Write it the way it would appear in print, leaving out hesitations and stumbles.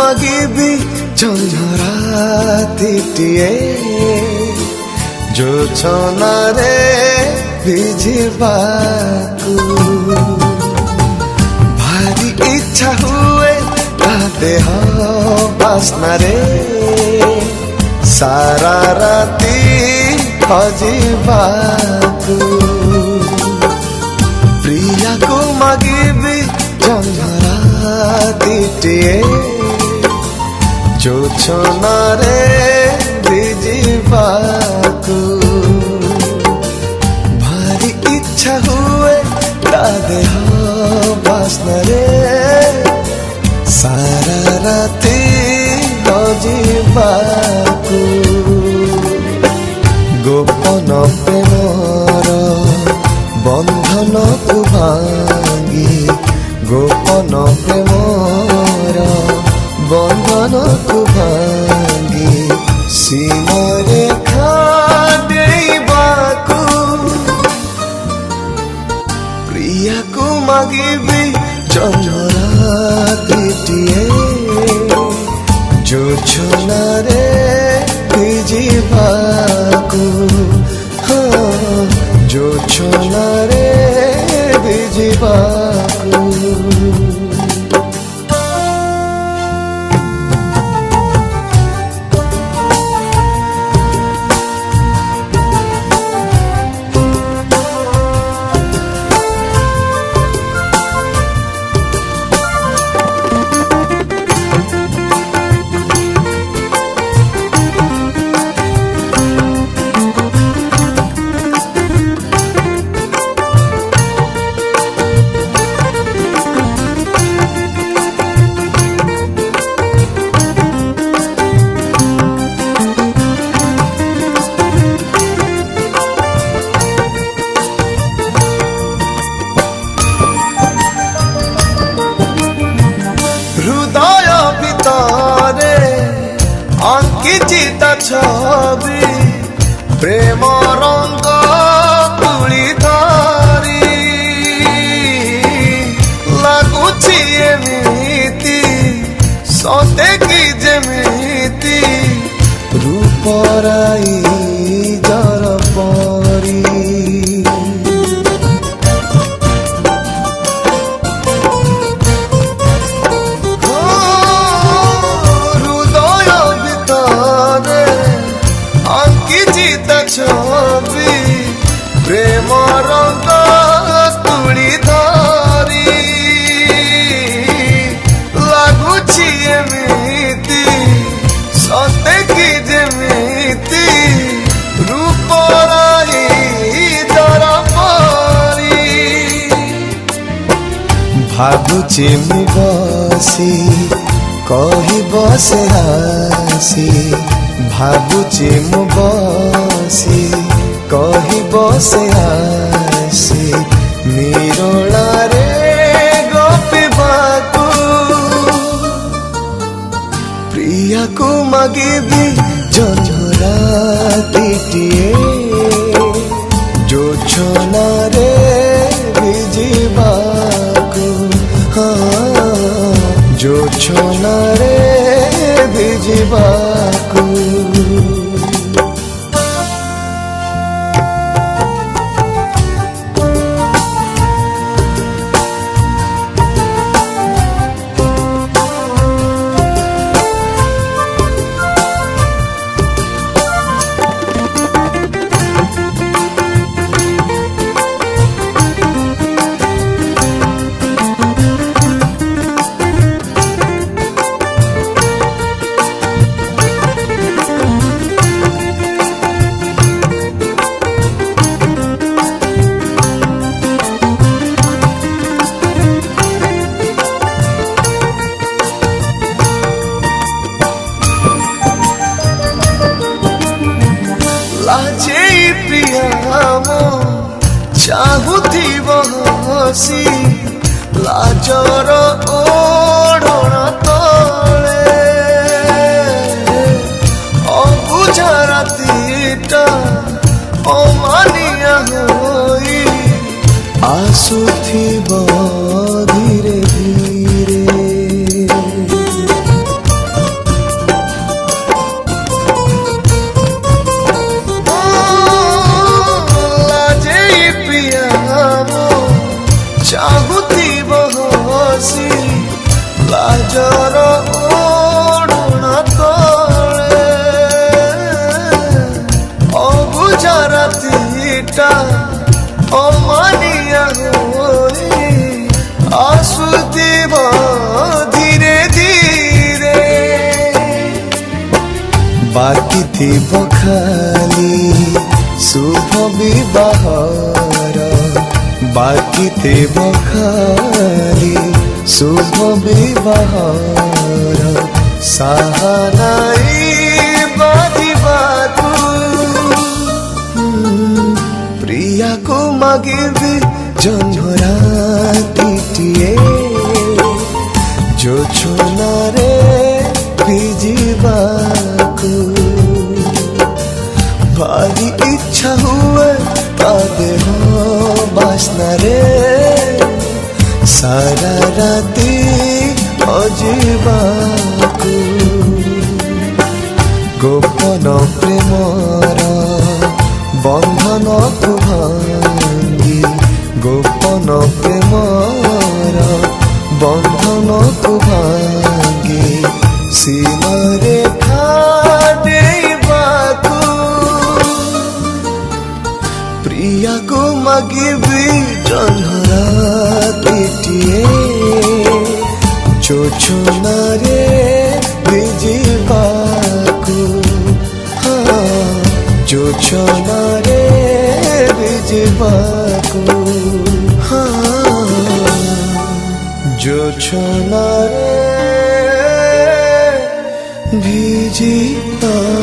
मागिबी झंझरातीटिए जो छनारे भिजिबाकू भारी इच्छा हुए ता देह बास्नारे सारा राती हजिबाकू प्रिया को मागिबी झंझरातीटिए जो छनारे भिजिबाकू भारी इच्छा हुए ता देह बास्नारे सारा राती हजिबाकू गोपन प्रेमर बंधन को भांगी गोपन प्रेमर बंधन को भांगी सीमा रेखा देबाकू प्रिया को मागिबी झंझरातीटिए जो छनारे भिजिबाकू हाँ जो छनारे भिजिबाकू हृदय भितरे अंकित छवि प्रेम रंग तुली धरी लगुछि एमिति सते कि जेमिति रूपराई जर परी छवि प्रेम रंग तुली धरी लगुछि एमिति सते कि जेमिति रूपराई जरा परी भाबुछि मु बसी कहि बसे हासी भाबुछि मु बसी कहि बसे आसी निरोला रे गपिबाकू प्रिया को मागिबी झंझरातीटिए जो छनारे भिजिबाकू हाँ जो छनारे भिजिबाकू चाहूथिब हसी लाजर ओढ़ना तले अबुझा रातीटा अमानिया होई आसुथिब धीरे धीरे ଚାହୁଥିବ ହସି ଲାଜର ଓଢ଼ଣା ତଳେ ଅବୁଝା ରାତିଟା ଅମାନିଆ ହୋଇ ଆସୁଥିବ ଧୀରେ ଧୀରେ ବାକି ଥିବ ଖାଲି शुभ विवाहर बाकी ଥିବ ଖାଲି शुभ विवाहर साहानाई बाधिबाकु प्रिया को मागिबी जन्मरातिटिए जोछनारे भिजिबाकु भारी इच्छा हुए ता देह बासना रे सारा राती अजीबाकु गोपन प्रेमर बंधन को भांगी गोपन प्रेमर बंधन को भांगी सीमा रेखा प्रिया को मागिबी जन्मरातिटिए जोछनारे भिजिबाकु जोछनारे भिजिबाकु जोछनारे भिजिबाकु।